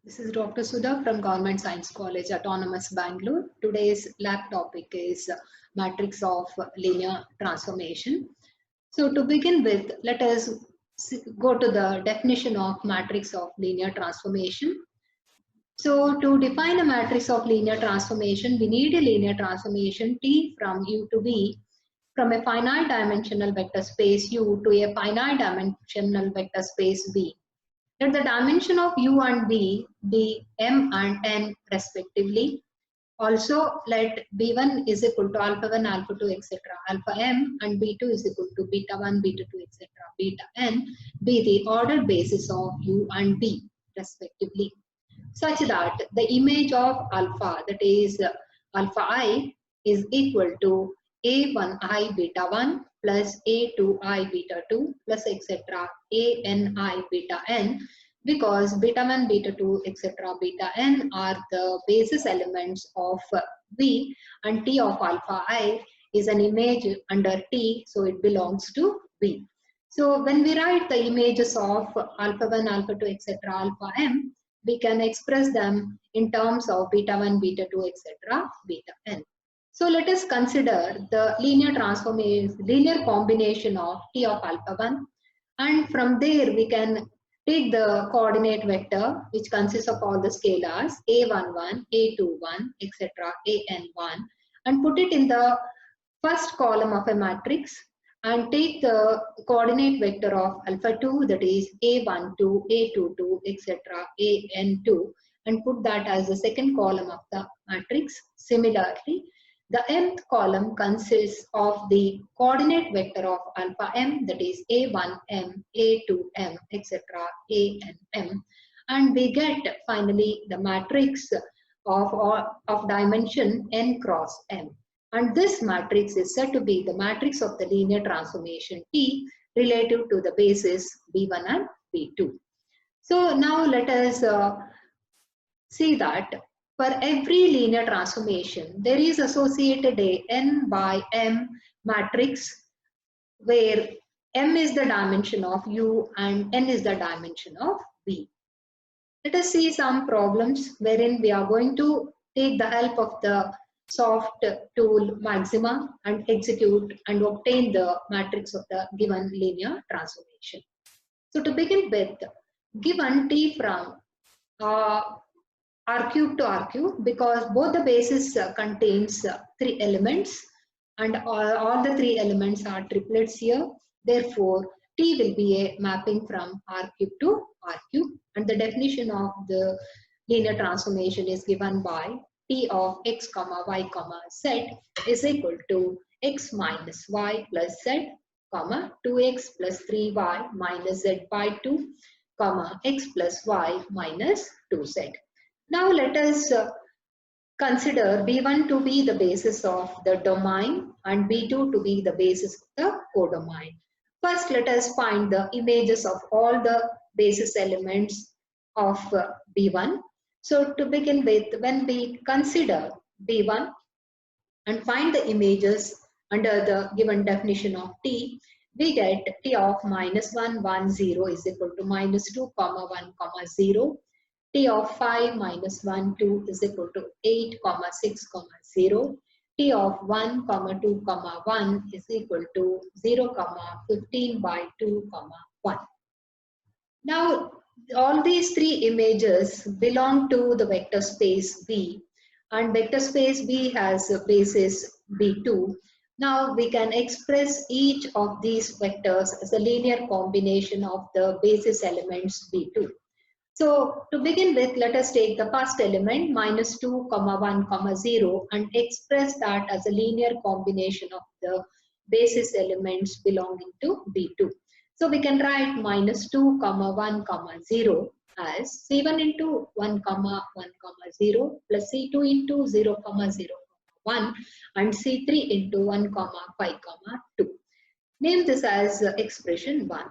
This is Dr. Sudha from Government Science College, Autonomous Bangalore. Today's lab topic is matrix of linear transformation. So to begin with, let us go to the definition of matrix of linear transformation. So to define a matrix of linear transformation, we need a linear transformation T from U to V from a finite dimensional vector space U to a finite dimensional vector space V. Let the dimension of U and V be M and N respectively. Also, let B1 is equal to alpha 1, alpha 2, etc. Alpha M and B2 is equal to beta 1, beta 2, etc. Beta N be the ordered basis of U and V respectively, such that the image of alpha, that is alpha I, is equal to A1I beta 1 plus A2I beta 2 plus etc. ANI beta N, because beta 1, beta 2, etc. beta N are the basis elements of V, and T of alpha I is an image under T, so it belongs to V. So when we write the images of alpha 1, alpha 2, etc. alpha M, we can express them in terms of beta 1, beta 2, etc. beta N. So let us consider the linear transformation, linear combination of T of alpha 1, and from there we can take the coordinate vector which consists of all the scalars a11, a21, etc. an1, and put it in the first column of a matrix, and take the coordinate vector of alpha 2, that is a12, a22, etc. an2, and put that as the second column of the matrix. Similarly, the mth column consists of the coordinate vector of alpha m, that is a1m, a2m, etc. anm, and we get finally the matrix of dimension n cross m. And this matrix is said to be the matrix of the linear transformation T relative to the basis B1 and B2. So now let us see that for every linear transformation, there is associated a n by m matrix where m is the dimension of U and n is the dimension of V. Let us see some problems wherein we are going to take the help of the soft tool Maxima and execute and obtain the matrix of the given linear transformation. So to begin with, given T from R cube to R cube, because both the bases contains 3 elements and all the 3 elements are triplets here. Therefore, T will be a mapping from R cube to R cube, and the definition of the linear transformation is given by T of x comma y comma z is equal to x minus y plus z comma 2x plus 3y minus z by 2 comma x plus y minus 2z. Now let us consider B1 to be the basis of the domain and B2 to be the basis of the codomain. First, let us find the images of all the basis elements of B1. So to begin with, when we consider B1 and find the images under the given definition of T, we get T of minus 1, 1, 0 is equal to minus 2, comma 1, comma 0. T of 5 minus 1, 2 is equal to 8, comma 6, comma 0. T of 1, comma 2, comma 1 is equal to 0, comma 15 by 2, comma 1. Now, all these 3 images belong to the vector space V, and vector space V has a basis B2. Now we can express each of these vectors as a linear combination of the basis elements B2. So to begin with, let us take the first element minus 2, comma 1, comma 0 and express that as a linear combination of the basis elements belonging to B2. So we can write minus 2, comma 1, comma 0 as C1 into 1, comma 1, comma 0 plus C2 into 0, comma 0, 1 and C3 into 1, comma 5, comma 2. Name this as expression 1.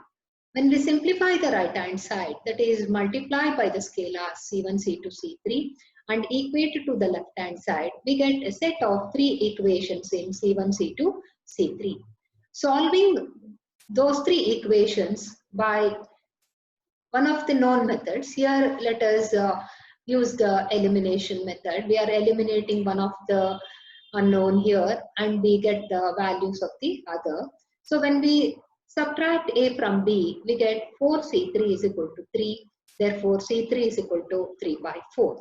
When we simplify the right hand side, that is multiply by the scalars C1, C2, C3 and equate it to the left hand side, we get a set of 3 equations in C1, C2, C3. Solving those 3 equations by one of the known methods, here let us use the elimination method. We are eliminating one of the unknown here and we get the values of the other. So when we subtract A from B, we get 4C3 is equal to 3. Therefore, C3 is equal to 3 by 4.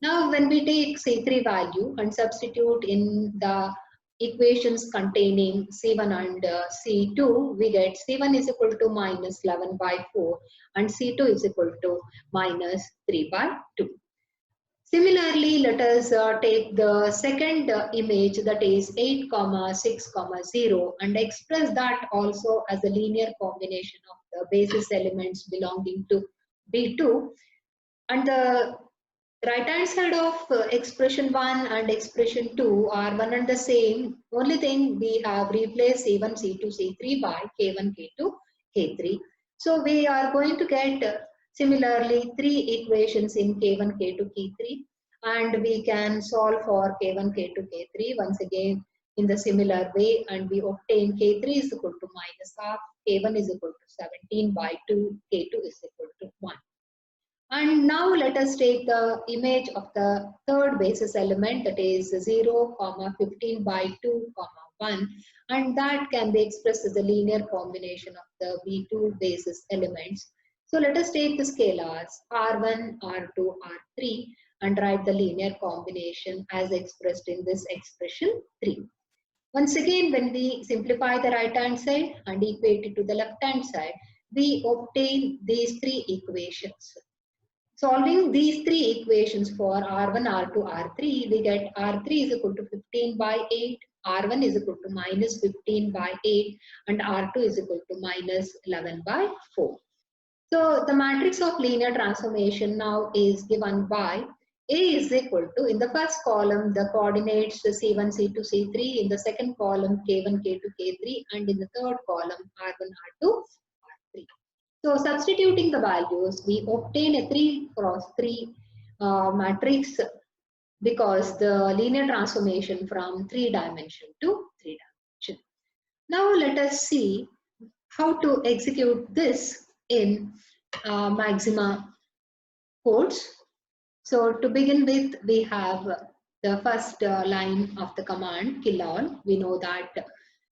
Now, when we take C3 value and substitute in the equations containing C1 and C2, we get C1 is equal to minus 11 by 4 and C2 is equal to minus 3 by 2. Similarly, let us take the second image, that is 8, 6, 0, and express that also as a linear combination of the basis elements belonging to B2. And the right hand side of expression 1 and expression 2 are one and the same. Only thing, we have replaced C1, C2, C3 by K1, K2, K3. So we are going to get similarly 3 equations in K1, K2, K3, and we can solve for K1, K2, K3 once again in the similar way, and we obtain K3 is equal to minus half, K1 is equal to 17 by 2, K2 is equal to 1. And now let us take the image of the third basis element, that is 0, 15 by 2, 1, and that can be expressed as a linear combination of the B2 basis elements. So let us take the scalars R1, R2, R3 and write the linear combination as expressed in this expression 3. Once again, when we simplify the right hand side and equate it to the left hand side, we obtain these 3 equations. Solving these 3 equations for R1, R2, R3, we get R3 is equal to 15 by 8, R1 is equal to minus 15 by 8, and R2 is equal to minus 11 by 4. So the matrix of linear transformation now is given by A is equal to, in the first column, the coordinates C1, C2, C3, in the second column K1, K2, K3, and in the third column R1, R2, R3. So substituting the values, we obtain a 3 cross 3 matrix because the linear transformation from 3 dimension to 3 dimension. Now let us see how to execute this in Maxima codes. So to begin with, we have the first line of the command kill all. We know that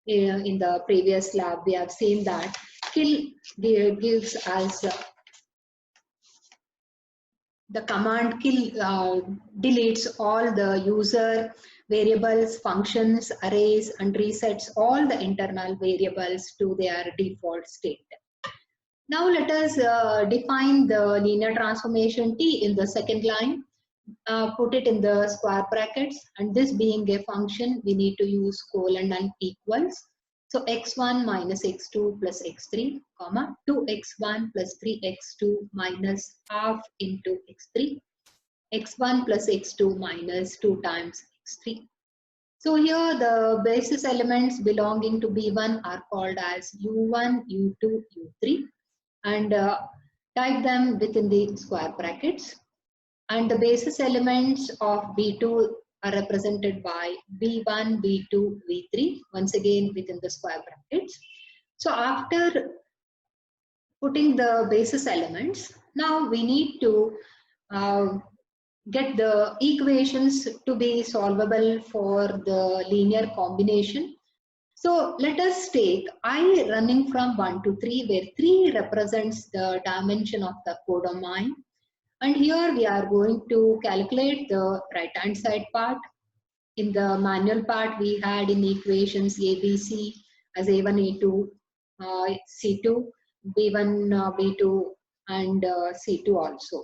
in the previous lab we have seen that kill gives us the command kill deletes all the user variables, functions, arrays, and resets all the internal variables to their default state. Now let us define the linear transformation T in the second line, put it in the square brackets, and this being a function, we need to use colon and equals. So x1 minus x2 plus x3, comma 2x1 plus 3x2 minus half into x3, x1 plus x2 minus 2 times x3. So here the basis elements belonging to B1 are called as U1, U2, U3, and type them within the square brackets. And the basis elements of B2 are represented by B1, B2, V3, once again within the square brackets. So after putting the basis elements, now we need to get the equations to be solvable for the linear combination. So let us take I running from 1 to 3, where 3 represents the dimension of the codomain. And here we are going to calculate the right hand side part. In the manual part, we had in equations ABC as A1, A2, C2, B1, B2, and C2 also.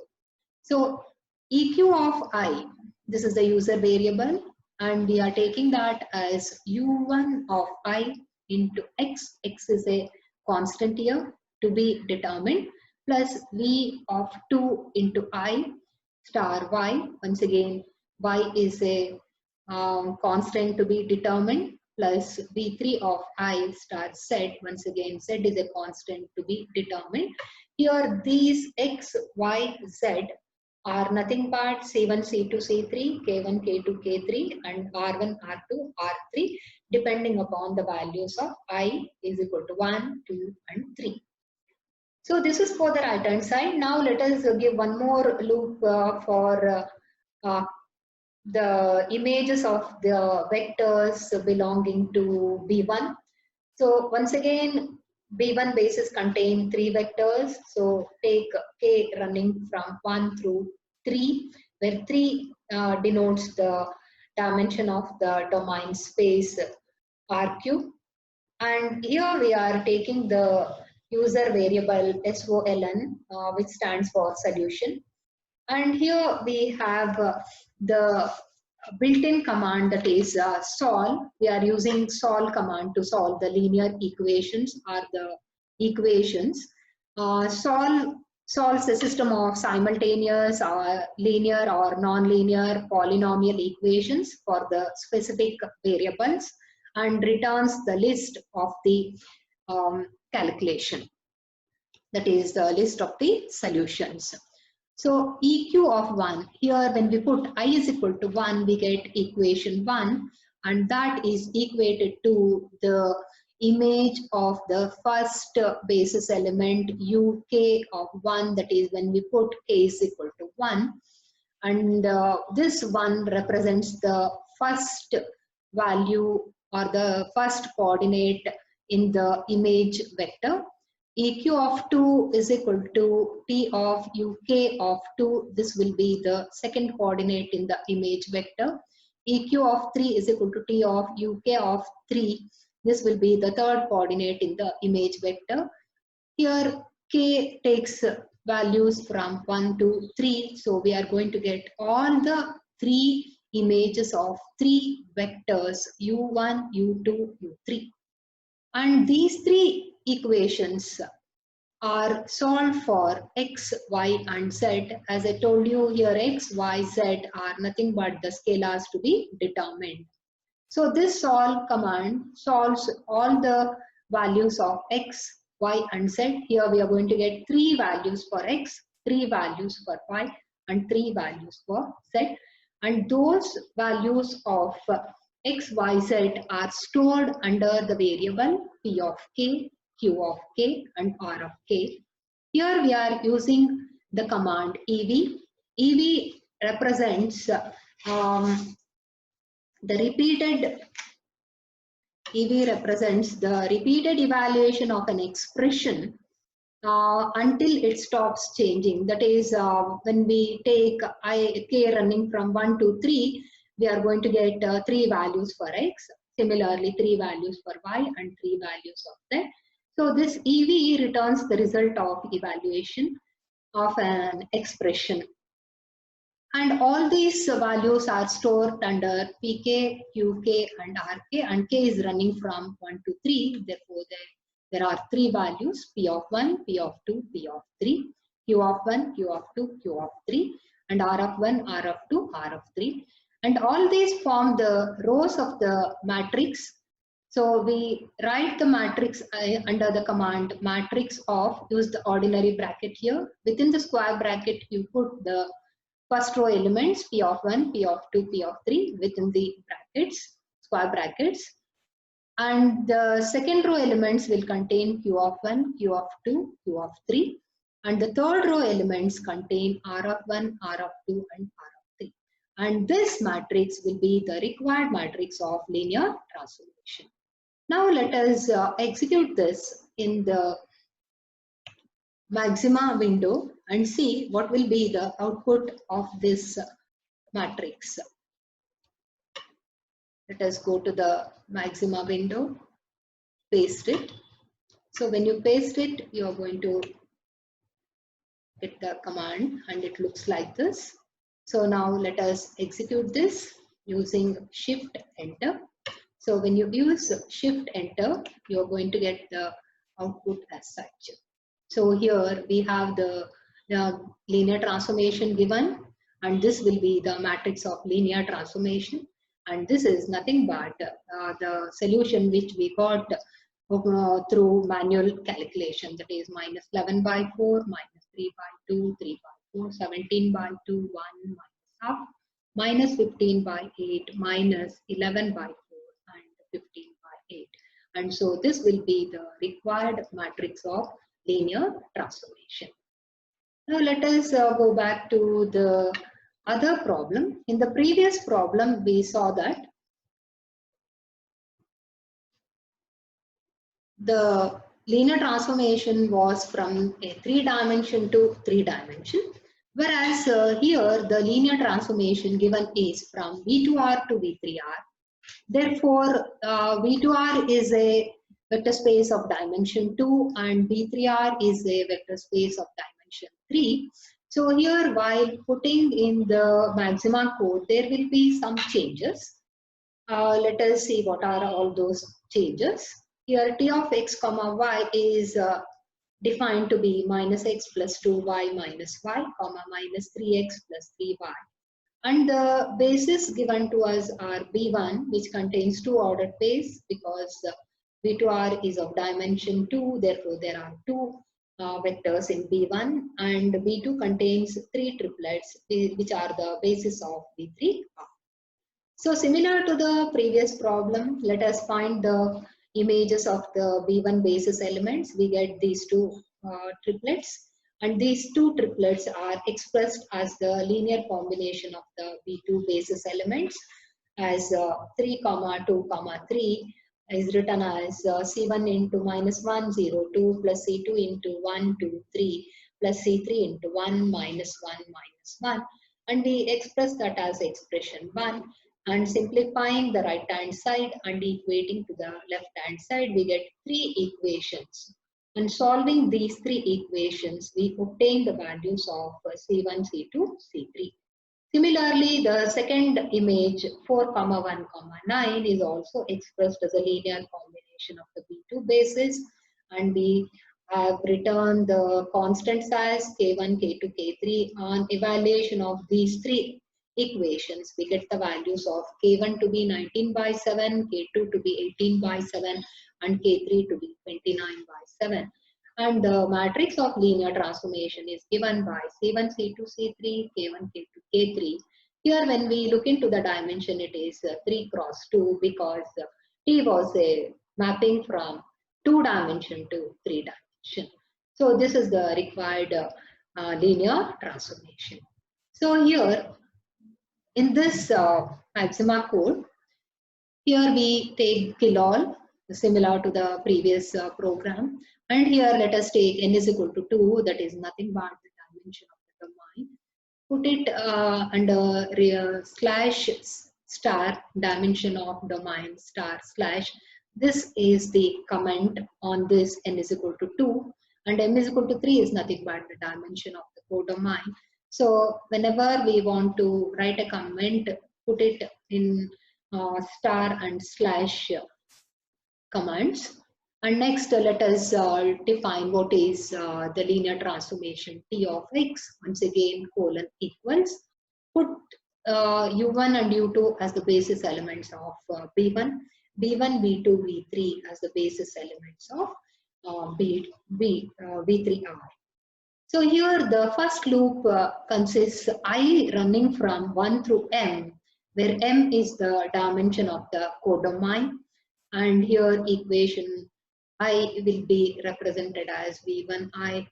So EQ of I, this is the user variable, and we are taking that as U1 of I into X. X is a constant here to be determined, plus V of 2 into I star Y. Once again, Y is a constant to be determined, plus V3 of I star Z. Once again, Z is a constant to be determined. Here these X, Y, Z are nothing but C1, C2, C3, K1, K2, K3, and R1, R2, R3, depending upon the values of I is equal to 1, 2, and 3. So this is for the right hand side. Now let us give one more loop for the images of the vectors belonging to B1. So once again, B1 bases contain 3 vectors. So take K running from 1 through 3, where 3 denotes the dimension of the domain space RQ. And here we are taking the user variable SOLN, which stands for solution. And here we have the built-in command, that is solve. We are using solve command to solve the linear equations or the equations. Solve solves a system of simultaneous or linear or non-linear polynomial equations for the specific variables and returns the list of the calculation, that is the list of the solutions. So EQ of 1, here when we put I is equal to 1, we get equation 1, and that is equated to the image of the first basis element UK of 1, that is when we put K is equal to 1. And this 1 represents the first value or the first coordinate in the image vector. EQ of 2 is equal to T of UK of 2. This will be the second coordinate in the image vector. EQ of 3 is equal to T of UK of 3. This will be the third coordinate in the image vector. Here K takes values from 1 to 3. So we are going to get all the 3 images of 3 vectors U1, U2, U3. And these 3 equations are solved for x, y, and z. As I told you here, x, y, z are nothing but the scalars to be determined. So this solve command solves all the values of x, y, and z. Here we are going to get 3 values for x, 3 values for y, and 3 values for z. And those values of x, y, z are stored under the variable p of k, q of k, and r of k. Here we are using the command EV. EV represents EV represents the repeated evaluation of an expression until it stops changing. That is, when we take k running from 1 to 3, we are going to get 3 values for x, similarly 3 values for y, and 3 values of z. So this EV returns the result of evaluation of an expression. And all these values are stored under Pk, Qk, and Rk, and k is running from 1 to 3. Therefore, there are 3 values, P of 1, P of 2, P of 3, Q of 1, Q of 2, Q of 3, and R of 1, R of 2, R of 3. And all these form the rows of the matrix. So we write the matrix under the command matrix of, use the ordinary bracket here. Within the square bracket, you put the first row elements P of 1, P of 2, P of 3 within the brackets, square brackets. And the second row elements will contain Q of 1, Q of 2, Q of 3. And the third row elements contain R of 1, R of 2, and R of 3. And this matrix will be the required matrix of linear transformation. Now let us execute this in the Maxima window and see what will be the output of this matrix. Let us go to the Maxima window, paste it. So when you paste it, you are going to hit the command and it looks like this. So now let us execute this using Shift Enter. So when you use Shift Enter, you are going to get the output as such. So here we have the linear transformation given, and this will be the matrix of linear transformation. And this is nothing but the solution which we got through manual calculation, that is minus 11 by 4, minus 3 by 2, 3 by 4, 17 by 2, 1, minus half, minus 15 by 8, minus 11 by 4, and 15 by 8. And so this will be the required matrix of linear transformation. Now let us go back to the other problem. In the previous problem, we saw that the linear transformation was from a 3-dimension to 3-dimension, whereas here the linear transformation given is from V2R to V3R. Therefore, V2R is a vector space of dimension 2 and V3R is a vector space of dimension 3. So here, while putting in the maxima code, there will be some changes. Let us see what are all those changes. Here t of x comma y is defined to be minus x plus 2y minus y comma minus 3x plus 3y. And the bases given to us are B1, which contains 2 ordered pairs because V2R is of dimension 2, therefore there are 2 vectors in B1, and B2 contains 3 triplets, which are the basis of B3R. So similar to the previous problem, let us find the images of the B1 basis elements. We get these 2 triplets, and these 2 triplets are expressed as the linear combination of the B2 basis elements as 3 comma 2 comma 3 is written as C1 into minus 1 0 2 plus C2 into 1 2 3 plus C3 into 1 minus 1 minus 1, and we express that as expression 1. And simplifying the right hand side and equating to the left hand side, we get 3 equations. And solving these 3 equations, we obtain the values of C1, C2, C3. Similarly, the second image 4, 1, 9 is also expressed as a linear combination of the B2 bases, and we have written the constants as K1, K2, K3. On evaluation of these 3 equations, we get the values of K1 to be 19 by 7, K2 to be 18 by 7, and K3 to be 29 by 7. And the matrix of linear transformation is given by C1, C2, C3, K1, K2, K3. Here when we look into the dimension, it is 3 cross 2 because T was a mapping from 2-dimension to 3-dimension. So this is the required linear transformation. So here in this maxima code, here we take kilol, similar to the previous program. And here let us take n is equal to 2, that is nothing but the dimension of the domain. Put it under slash star dimension of domain star slash. This is the comment on this n is equal to 2, and m is equal to 3 is nothing but the dimension of the codomain. So whenever we want to write a comment, put it in star and slash commands. And next let us define what is the linear transformation T of x. Once again colon equals, put u1 and u2 as the basis elements of b1, b1, b2, v3 as the basis elements of v3r. So here the first loop consists I running from 1 through m, where m is the dimension of the codomain, and here equation I will be represented as v1i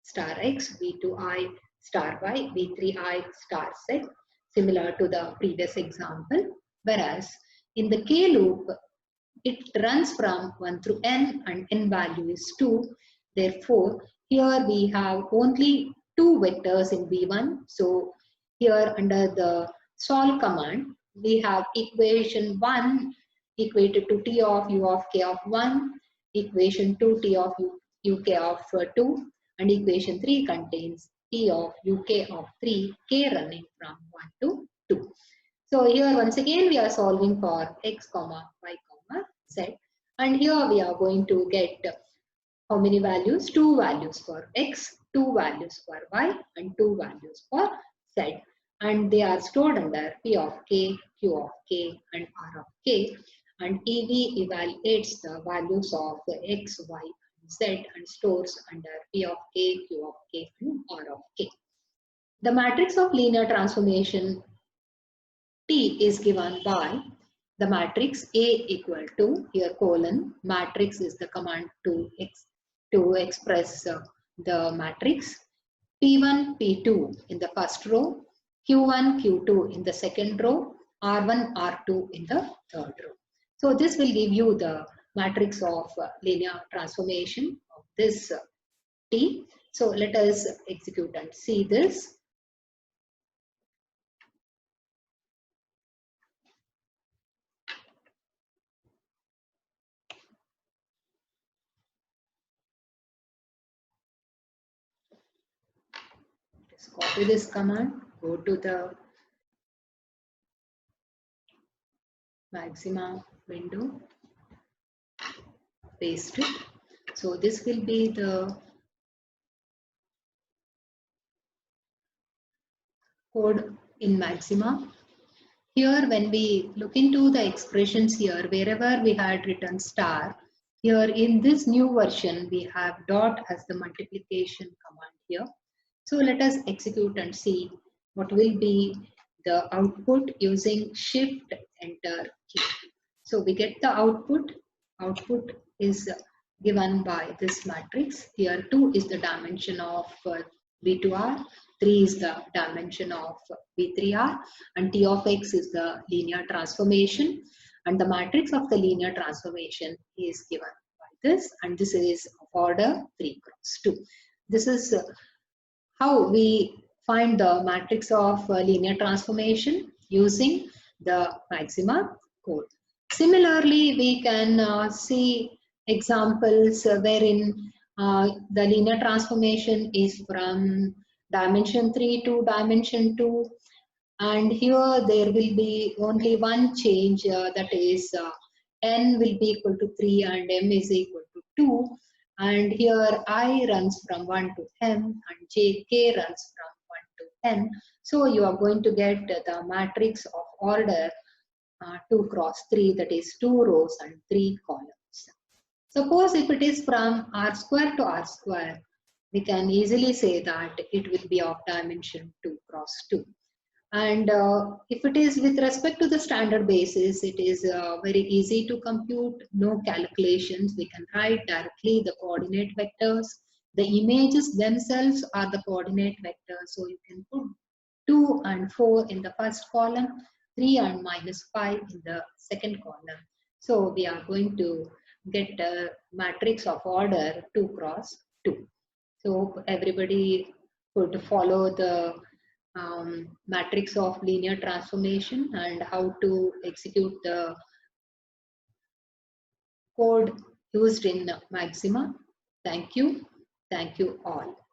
star x, v2i star y, v3i star z, similar to the previous example. Whereas in the k loop, it runs from 1 through n and n value is 2. Therefore, here we have only 2 vectors in v1. So here under the solve command, we have equation 1 equated to T of u of k of 1, equation 2 T of uk of 2, and equation 3 contains T of uk of 3, k running from 1 to 2. So here once again we are solving for x comma y comma z, and here we are going to get how many values? 2 values for x, 2 values for y, and 2 values for z, and they are stored under p of k, q of k, and r of k. And EV evaluates the values of x, y, and z and stores under p of k, q of k, and r of k. The matrix of linear transformation T is given by the matrix A equal to, here colon, matrix is the command to to express the matrix. P1, P2 in the first row, Q1, Q2 in the second row, R1, R2 in the third row. So this will give you the matrix of linear transformation of this T. So let us execute and see this. Just copy this command, go to the maxima window, paste it. So this will be the code in maxima. Here when we look into the expressions here, wherever we had written star, here in this new version we have dot as the multiplication command here. So let us execute and see what will be the output using shift enter key. So we get the output. Output is given by this matrix. Here 2 is the dimension of V2R, 3 is the dimension of V3R, and T of X is the linear transformation. And the matrix of the linear transformation is given by this, and this is of order 3 cross 2. This is how we find the matrix of linear transformation using the maxima code. Similarly, we can see examples wherein the linear transformation is from dimension 3 to dimension 2, and here there will be only one change, that is n will be equal to 3 and m is equal to 2, and here I runs from 1 to m and k runs from 1 to n. So you are going to get the matrix of order 2 cross 3, that is 2 rows and 3 columns. Suppose if it is from r square to r square, we can easily say that it will be of dimension 2 cross 2. And if it is with respect to the standard basis, it is very easy to compute, no calculations. We can write directly the coordinate vectors. The images themselves are the coordinate vectors. So you can put 2 and 4 in the first column, 3 and minus 5 in the second column. So we are going to get a matrix of order 2 cross 2. So everybody could follow the matrix of linear transformation and how to execute the code used in Maxima. Thank you. Thank you all.